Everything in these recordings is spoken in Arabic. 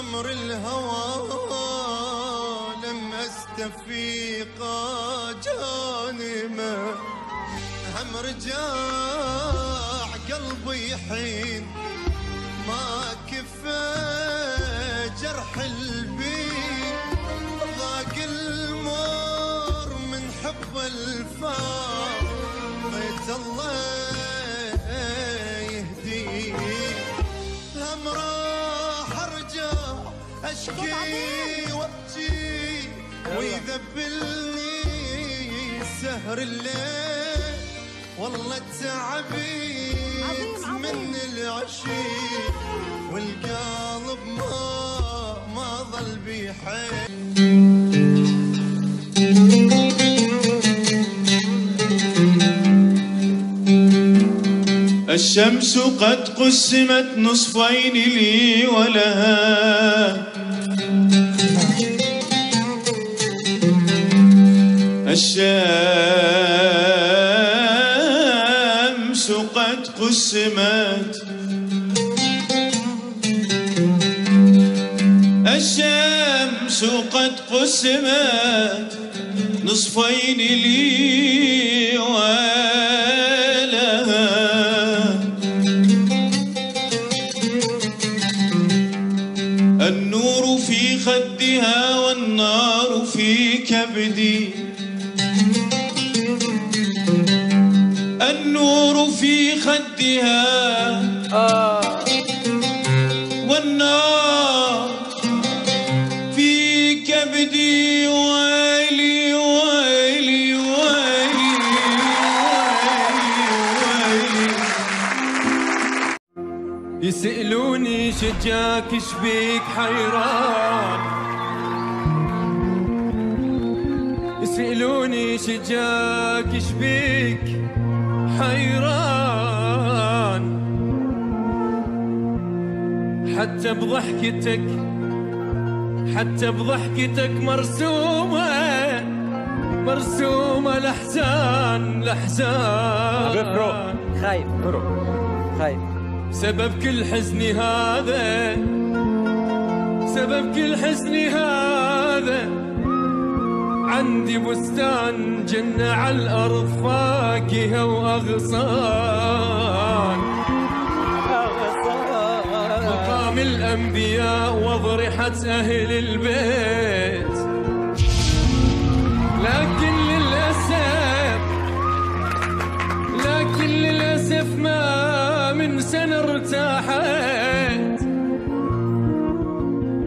غمر الهوى لما استفيق جانمه، هم رجاع قلبي حين ما كفى جرح البين، ضاق المر من حب الفار، بيت الله يهديه، هم راح ارجع اشكي وابكي ويذبلني سهر الليل، والله تعبيت من العشيق والقلب ما ظل بحيل. الشمس قد قسمت نصفين لي ولها، الشمس قد قسمت، الشمس قد قسمت نصفين لي ولها، النور في خدها والنار في كبدي، النور في خدها والنار في كبدي، ويلي ويلي ويلي ويلي. يسألوني شجاك شبيك حيران، يسألوني شجاك شبيك حيران، حتى بضحكتك حتى بضحكتك مرسومة مرسومة الأحزان الأحزان. خايف خايف سبب كل حزني هذا، سبب كل حزني هذا، عندي بستان جنة على الأرض فاكهة وأغصان، مقام الأنبياء وأضرحة أهل البيت، لكن للأسف ما من سنة ارتاحت،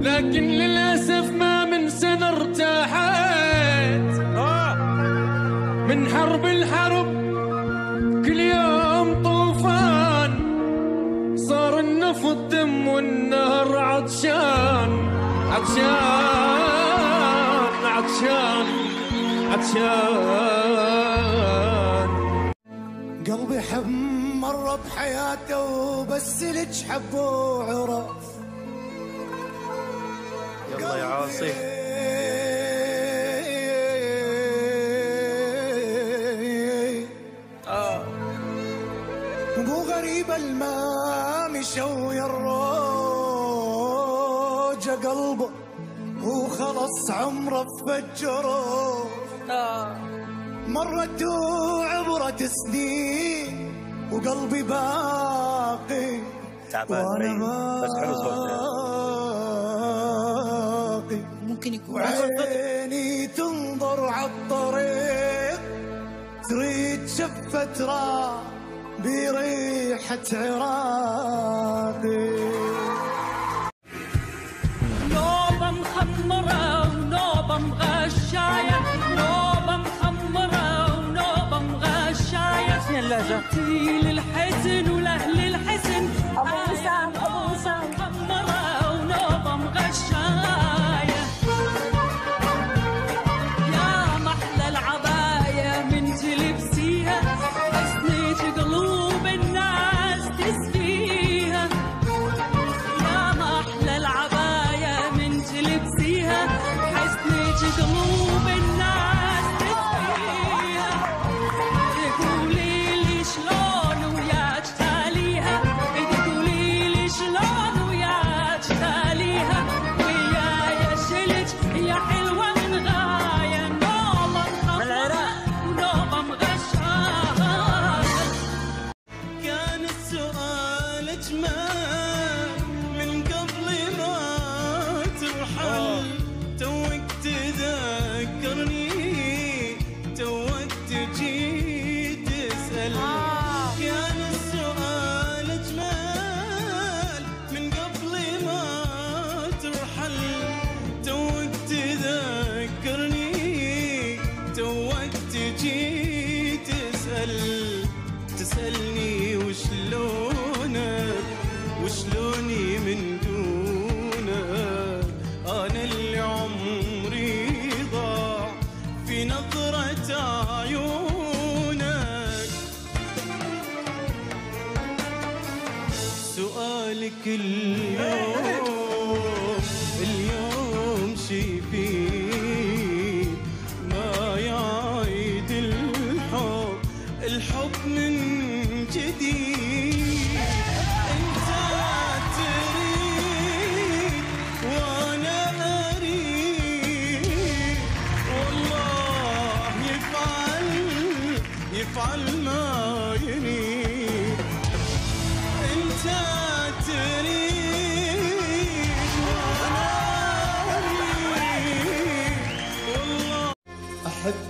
لكن للأسف ما من سنة ارتاحت، من حرب الحرب كل يوم طوفان، صار النفط دم والنهر عطشان عطشان عطشان عطشان. قلبي حب مر بحياته وبس لك حب وعرف. يلا يا عاصي. مو غريب الماء مشى ويا الروجة قلبه وخلص عمره فجره، مرت وعبرت سنين وقلبي باقي وانا باقي، ممكن يكون وعيني تنظر عالطريق تريد شفة راح بريحة عراقي. نوبة مخمرة ونوبة مغشاية، نوبة مخمرة ونوبة مغشاية، تيل الحزن ولأهل الحزن، أبو وسام أبو وسام مخمرة ونوبة مغشاية، يا محلى العباية من تلبسيها، حسنة قلوب الناس تسقيها،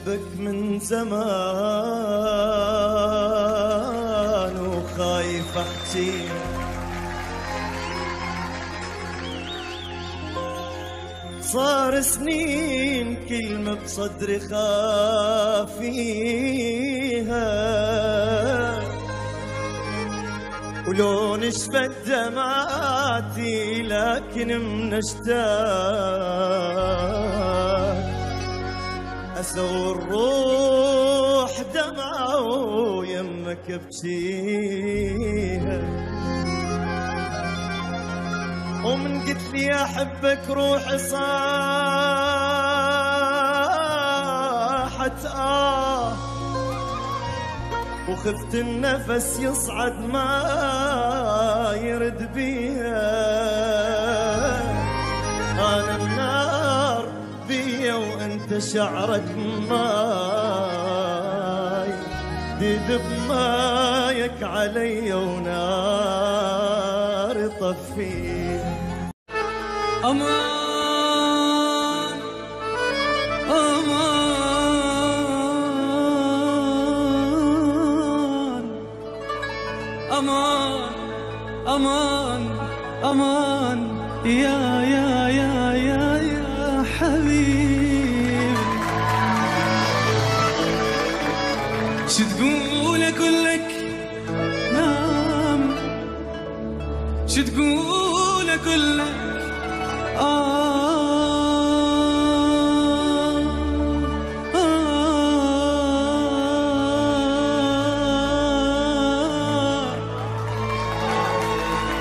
أحبك من زمان وخايف أحكي صار سنين كلمة بصدري خافيها ولو نشفت دمعاتي لكن من اشتاق أسوي الروح دمعة ويمك ابكيها ومن قلت لي أحبك روحي صاحت وخفت النفس يصعد ما يرد بيها أنا النار بيا وأنت شعرك ماي ديد بمايك علي ونار طفيها أمان أمان أمان أمان أمان يا حبيبي شو تقول أقول لك نام شو تقول أقول لك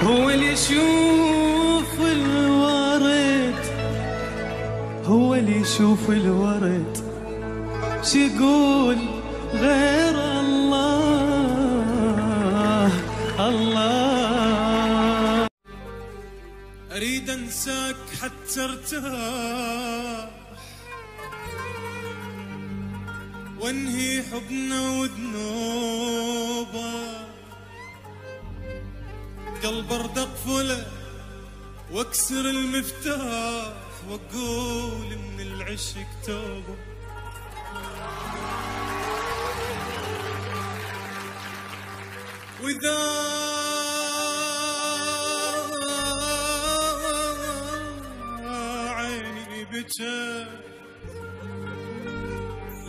هو اللي يشوف الورد هو اللي يشوف الورد شو يقول غير الله الله أريد أنساك حتى ارتاح وانهي حبنا وذنوبه قلب ارد اقفله واكسر المفتاح واقول من العشق توبه واذا عيني بكت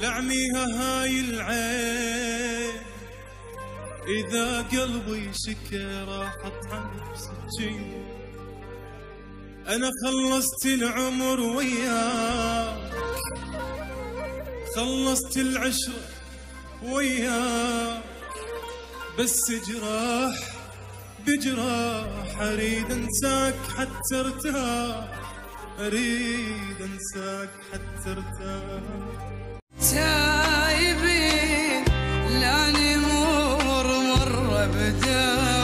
لعميها هاي العين إذا قلبي شكى راح أطعن بسكين أنا خلصت العمر وياك خلصت العشرة وياك بس جراح بجراح أريد أنساك حتى ارتاح أريد أنساك حتى ارتاح تايبين لا نمر مرة بداية